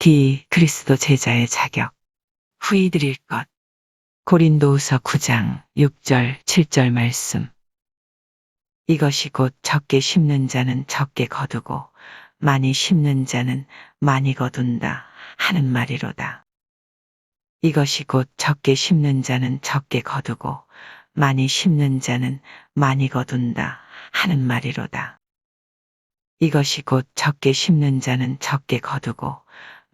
D. 그리스도 제자의 자격. 후히 드릴 것. 고린도후서 9장 6절 7절 말씀. 이것이 곧 적게 심는 자는 적게 거두고 많이 심는 자는 많이 거둔다 하는 말이로다. 이것이 곧 적게 심는 자는 적게 거두고 많이 심는 자는 많이 거둔다 하는 말이로다. 이것이 곧 적게 심는 자는 적게 거두고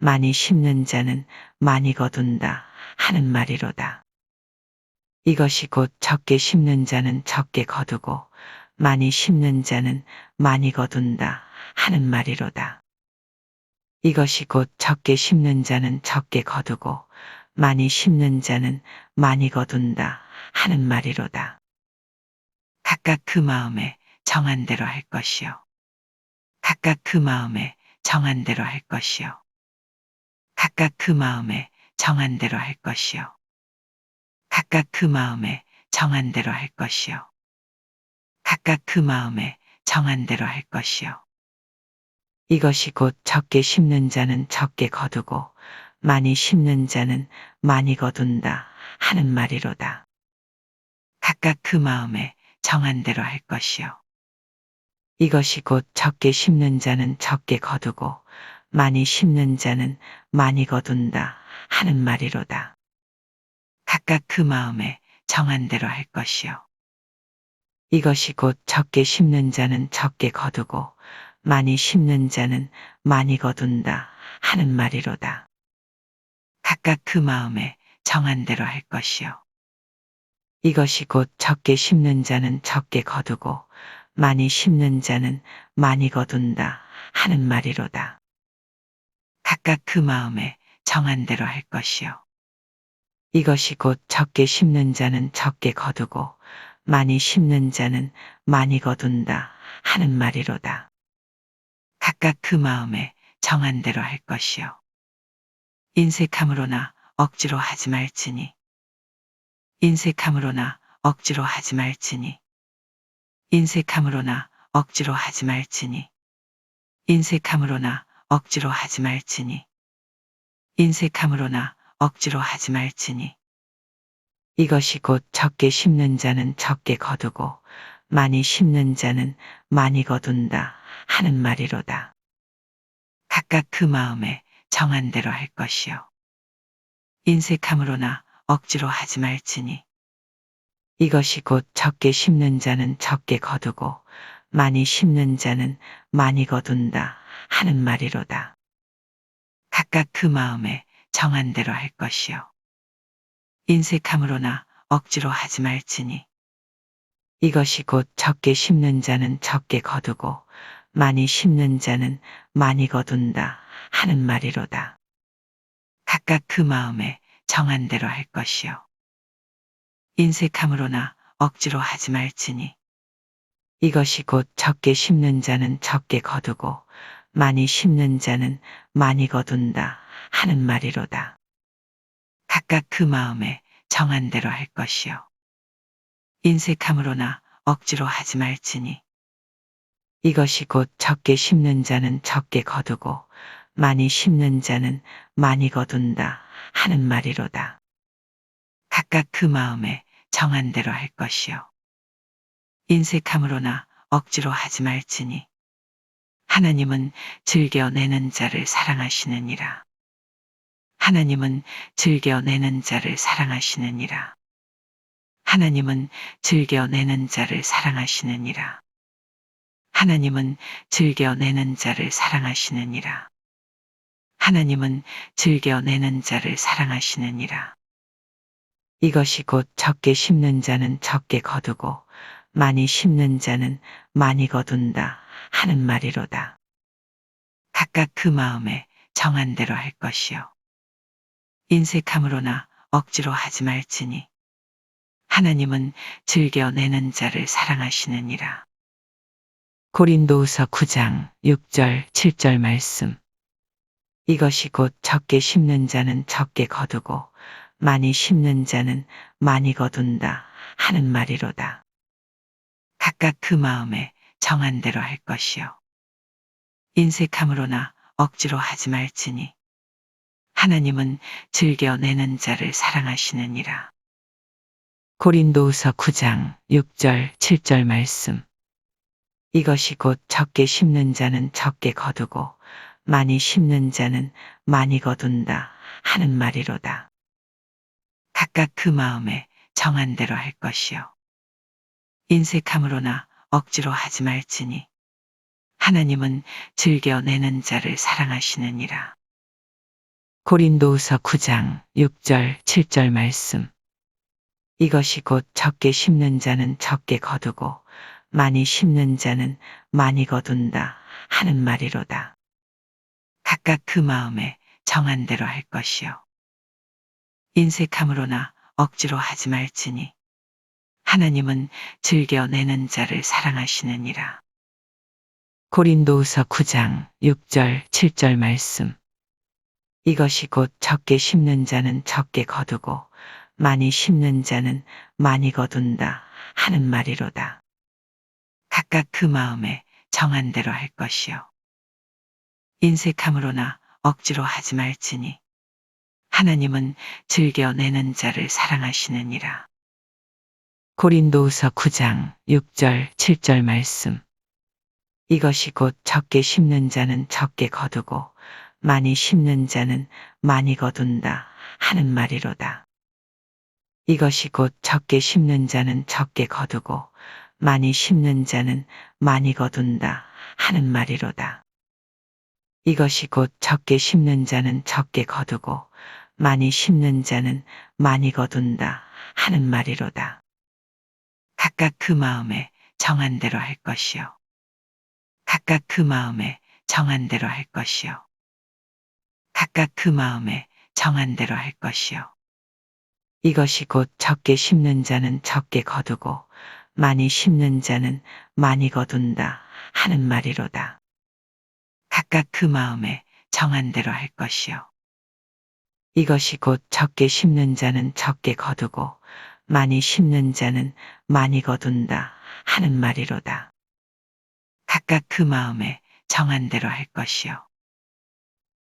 많이 심는 자는 많이 거둔다 하는 말이로다. 이것이 곧 적게 심는 자는 적게 거두고 많이 심는 자는 많이 거둔다 하는 말이로다. 이것이 곧 적게 심는 자는 적게 거두고 많이 심는 자는 많이 거둔다 하는 말이로다. 각각 그 마음에 정한 대로 할 것이요. 각각 그 마음에 정한 대로 할 것이요. 각각 그 마음에 정한 대로 할 것이요. 각각 그 마음에 정한 대로 할 것이요. 각각 그 마음에 정한 대로 할 것이요. 이것이 곧 적게 심는 자는 적게 거두고 많이 심는 자는 많이 거둔다 하는 말이로다. 각각 그 마음에 정한 대로 할 것이요. 이것이 곧 적게 심는 자는 적게 거두고 많이 심는 자는 많이 거둔다 하는 말이로다. 각각 그 마음에 정한 대로 할 것이요. 이것이 곧 적게 심는 자는 적게 거두고 많이 심는 자는 많이 거둔다 하는 말이로다. 각각 그 마음에 정한 대로 할 것이요. 이것이 곧 적게 심는 자는 적게 거두고 많이 심는 자는 많이 거둔다 하는 말이로다. 각각 그 마음에 정한 대로 할 것이요. 이것이 곧 적게 심는 자는 적게 거두고 많이 심는 자는 많이 거둔다 하는 말이로다. 각각 그 마음에 정한 대로 할 것이요. 인색함으로나 억지로 하지 말지니. 인색함으로나 억지로 하지 말지니. 인색함으로나 억지로 하지 말지니. 인색함으로나 억지로 하지 말지니. 인색함으로나 억지로 하지 말지니. 이것이 곧 적게 심는 자는 적게 거두고 많이 심는 자는 많이 거둔다 하는 말이로다. 각각 그 마음에 정한 대로 할 것이요. 인색함으로나 억지로 하지 말지니. 이것이 곧 적게 심는 자는 적게 거두고 많이 심는 자는 많이 거둔다 하는 말이로다. 각각 그 마음에 정한 대로 할 것이요. 인색함으로나 억지로 하지 말지니. 이것이 곧 적게 심는 자는 적게 거두고 많이 심는 자는 많이 거둔다 하는 말이로다. 각각 그 마음에 정한 대로 할 것이요. 인색함으로나 억지로 하지 말지니. 이것이 곧 적게 심는 자는 적게 거두고 많이 심는 자는 많이 거둔다 하는 말이로다. 각각 그 마음에 정한 대로 할 것이요. 인색함으로나 억지로 하지 말지니. 이것이 곧 적게 심는 자는 적게 거두고 많이 심는 자는 많이 거둔다 하는 말이로다. 각각 그 마음에 정한 대로 할 것이요. 인색함으로나 억지로 하지 말지니. 하나님은 즐겨내는 자를 사랑하시느니라. 하나님은 즐겨내는 자를 사랑하시느니라. 하나님은 즐겨내는 자를 사랑하시느니라. 하나님은 즐겨내는 자를 사랑하시느니라. 하나님은 즐겨내는 자를 사랑하시느니라. 이것이 곧 적게 심는 자는 적게 거두고 많이 심는 자는 많이 거둔다 하는 말이로다. 각각 그 마음에 정한 대로 할 것이요. 인색함으로나 억지로 하지 말지니. 하나님은 즐겨내는 자를 사랑하시느니라. 고린도후서 9장 6절 7절 말씀. 이것이 곧 적게 심는 자는 적게 거두고 많이 심는 자는 많이 거둔다 하는 말이로다. 각각 그 마음에 정한 대로 할 것이요. 인색함으로나 억지로 하지 말지니. 하나님은 즐겨 내는 자를 사랑하시느니라. 고린도후서 9장 6절 7절 말씀. 이것이 곧 적게 심는 자는 적게 거두고 많이 심는 자는 많이 거둔다 하는 말이로다. 각각 그 마음에 정한 대로 할 것이요. 인색함으로나 억지로 하지 말지니 하나님은 즐겨 내는 자를 사랑하시느니라. 고린도후서 9장 6절 7절 말씀. 이것이 곧 적게 심는 자는 적게 거두고 많이 심는 자는 많이 거둔다 하는 말이로다. 각각 그 마음에 정한 대로 할 것이요. 인색함으로나 억지로 하지 말지니 하나님은 즐겨 내는 자를 사랑하시느니라. 고린도후서 9장 6절 7절 말씀. 이것이 곧 적게 심는 자는 적게 거두고 많이 심는 자는 많이 거둔다 하는 말이로다. 각각 그 마음에 정한 대로 할 것이요. 인색함으로나 억지로 하지 말지니 하나님은 즐겨 내는 자를 사랑하시느니라. 고린도후서 9장 6절 7절 말씀. 이것이 곧 적게 심는 자는 적게 거두고 많이 심는 자는 많이 거둔다 하는 말이로다. 이것이 곧 적게 심는 자는 적게 거두고 많이 심는 자는 많이 거둔다 하는 말이로다. 이것이 곧 적게 심는 자는 적게 거두고 많이 심는 자는 많이 거둔다 하는 말이로다. 각각 그 마음에 정한 대로 할 것이요. 각각 그 마음에 정한 대로 할 것이요. 각각 그 마음에 정한 대로 할 것이요. 이것이 곧 적게 심는 자는 적게 거두고 많이 심는 자는 많이 거둔다 하는 말이로다. 각각 그 마음에 정한 대로 할 것이요. 이것이 곧 적게 심는 자는 적게 거두고 많이 심는 자는 많이 거둔다 하는 말이로다. 각각 그 마음에 정한 대로 할 것이요.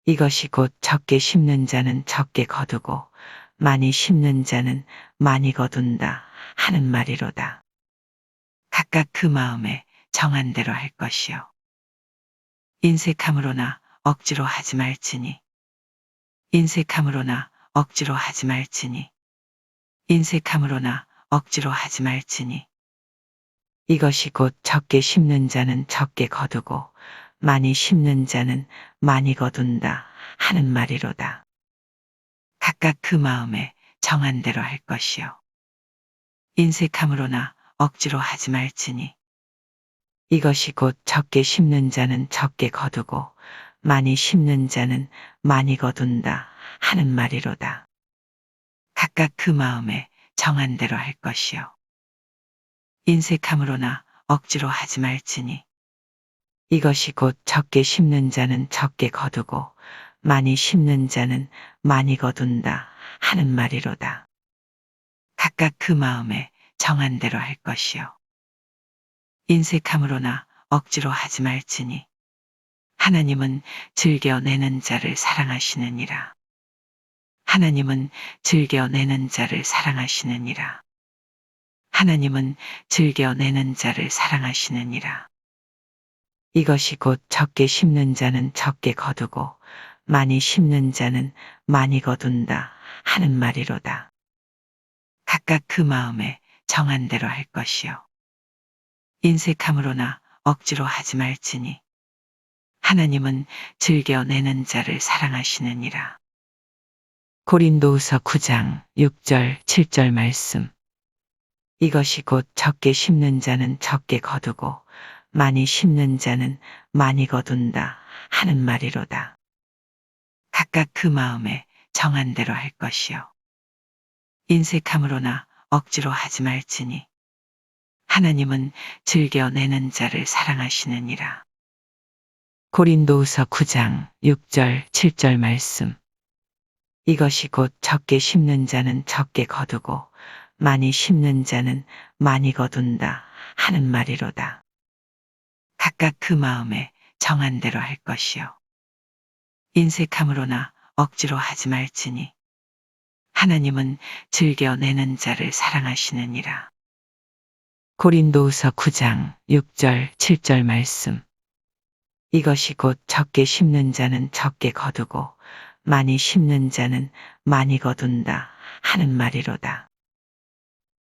이것이 곧 적게 심는 자는 적게 거두고 많이 심는 자는 많이 거둔다 하는 말이로다. 각각 그 마음에 정한 대로 할 것이요. 인색함으로나 억지로 하지 말지니 인색함으로나 억지로 하지 말지니 인색함으로나 억지로 하지 말지니 이것이 곧 적게 심는 자는 적게 거두고 많이 심는 자는 많이 거둔다 하는 말이로다. 각각 그 마음에 정한 대로 할 것이요. 인색함으로나 억지로 하지 말지니 이것이 곧 적게 심는 자는 적게 거두고 많이 심는 자는 많이 거둔다 하는 말이로다. 각각 그 마음에 정한 대로 할 것이요. 인색함으로나 억지로 하지 말지니 이것이 곧 적게 심는 자는 적게 거두고 많이 심는 자는 많이 거둔다 하는 말이로다. 각각 그 마음에 정한 대로 할 것이요. 인색함으로나 억지로 하지 말지니 하나님은 즐겨 내는 자를 사랑하시느니라. 하나님은 즐겨 내는 자를 사랑하시느니라. 하나님은 즐겨 내는 자를 사랑하시느니라. 이것이 곧 적게 심는 자는 적게 거두고 많이 심는 자는 많이 거둔다 하는 말이로다. 각각 그 마음에 정한 대로 할 것이요. 인색함으로나 억지로 하지 말지니 하나님은 즐겨 내는 자를 사랑하시느니라. 고린도후서 9장 6절 7절 말씀. 이것이 곧 적게 심는 자는 적게 거두고 많이 심는 자는 많이 거둔다 하는 말이로다. 각각 그 마음에 정한 대로 할 것이요. 인색함으로나 억지로 하지 말지니 하나님은 즐겨 내는 자를 사랑하시느니라. 고린도후서 9장 6절 7절 말씀. 이것이 곧 적게 심는 자는 적게 거두고 많이 심는 자는 많이 거둔다 하는 말이로다. 각각 그 마음에 정한 대로 할 것이요. 인색함으로나 억지로 하지 말지니 하나님은 즐겨 내는 자를 사랑하시느니라. 고린도후서 9장 6절 7절 말씀. 이것이 곧 적게 심는 자는 적게 거두고 많이 심는 자는 많이 거둔다 하는 말이로다.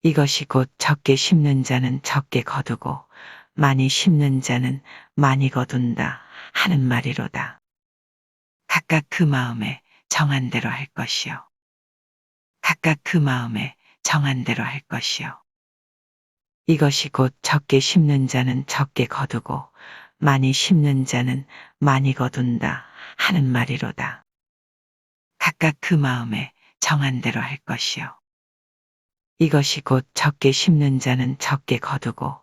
이것이 곧 적게 심는 자는 적게 거두고 많이 심는 자는 많이 거둔다 하는 말이로다. 각각 그 마음에 정한 대로 할 것이요. 각각 그 마음에 정한 대로 할 것이요. 이것이 곧 적게 심는 자는 적게 거두고 많이 심는 자는 많이 거둔다 하는 말이로다. 각각 그 마음에 정한 대로 할 것이요. 이것이 곧 적게 심는 자는 적게 거두고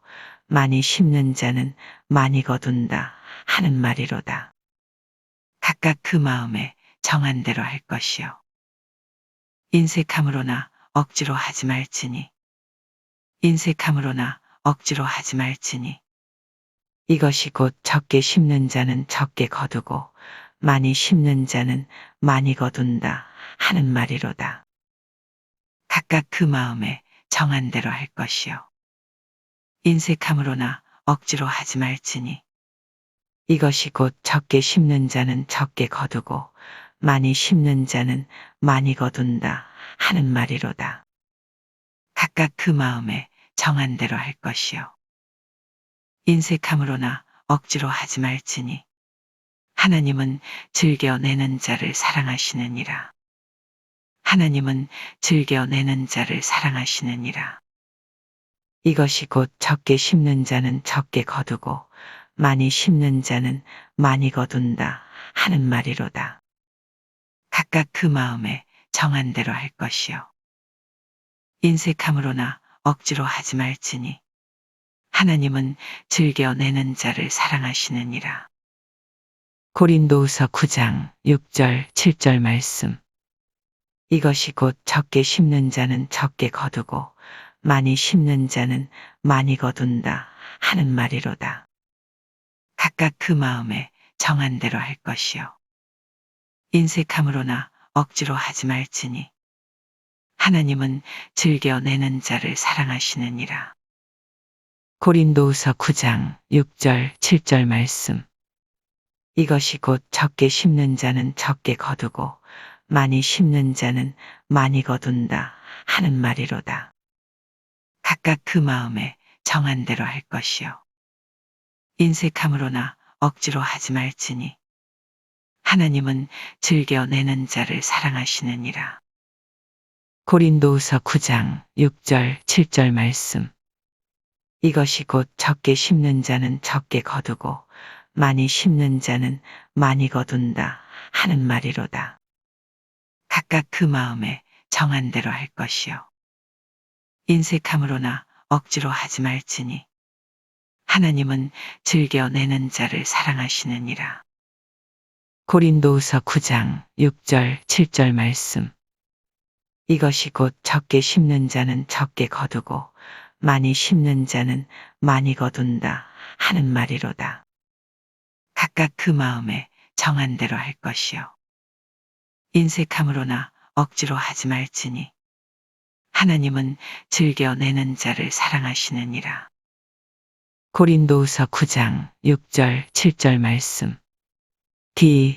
많이 심는 자는 많이 거둔다 하는 말이로다. 각각 그 마음에 정한 대로 할 것이요. 인색함으로나 억지로 하지 말지니 인색함으로나 억지로 하지 말지니 이것이 곧 적게 심는 자는 적게 거두고 많이 심는 자는 많이 거둔다 하는 말이로다. 각각 그 마음에 정한 대로 할 것이요. 인색함으로나 억지로 하지 말지니 이것이 곧 적게 심는 자는 적게 거두고 많이 심는 자는 많이 거둔다 하는 말이로다. 각각 그 마음에 정한 대로 할 것이요. 인색함으로나 억지로 하지 말지니 하나님은 즐겨 내는 자를 사랑하시느니라. 하나님은 즐겨 내는 자를 사랑하시느니라. 이것이 곧 적게 심는 자는 적게 거두고 많이 심는 자는 많이 거둔다 하는 말이로다. 각각 그 마음에 정한 대로 할 것이요. 인색함으로나 억지로 하지 말지니 하나님은 즐겨 내는 자를 사랑하시느니라. 고린도후서 9장 6절 7절 말씀. 이것이 곧 적게 심는 자는 적게 거두고 많이 심는 자는 많이 거둔다 하는 말이로다. 각각 그 마음에 정한 대로 할 것이요. 인색함으로나 억지로 하지 말지니 하나님은 즐겨 내는 자를 사랑하시느니라. 고린도후서 9장 6절 7절 말씀. 이것이 곧 적게 심는 자는 적게 거두고 많이 심는 자는 많이 거둔다 하는 말이로다. 각각 그 마음에 정한 대로 할 것이요. 인색함으로나 억지로 하지 말지니 하나님은 즐겨 내는 자를 사랑하시느니라. 고린도후서 9장 6절 7절 말씀. 이것이 곧 적게 심는 자는 적게 거두고 많이 심는 자는 많이 거둔다 하는 말이로다. 각각 그 마음에 정한 대로 할 것이요. 인색함으로나 억지로 하지 말지니 하나님은 즐겨 내는 자를 사랑하시느니라. 고린도후서 9장 6절 7절 말씀. 이것이 곧 적게 심는 자는 적게 거두고 많이 심는 자는 많이 거둔다 하는 말이로다. 각각 그 마음에 정한 대로 할 것이요. 인색함으로나 억지로 하지 말지니 하나님은 즐겨 내는 자를 사랑하시느니라. 고린도후서 9장 6절 7절 말씀.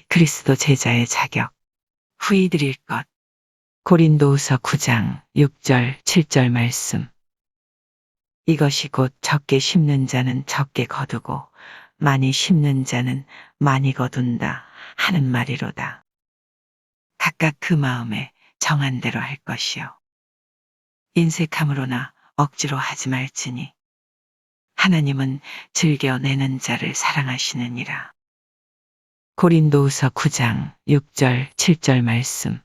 그리스도 제자의 자격. 후히 드릴 것. 고린도후서 9장 6절 7절 말씀. 이것이 곧 적게 심는 자는 적게 거두고 많이 심는 자는 많이 거둔다 하는 말이로다. 각각 그 마음에 정한 대로 할 것이요. 인색함으로나 억지로 하지 말지니 하나님은 즐겨 내는 자를 사랑하시느니라. 고린도후서 9장 6절 7절 말씀.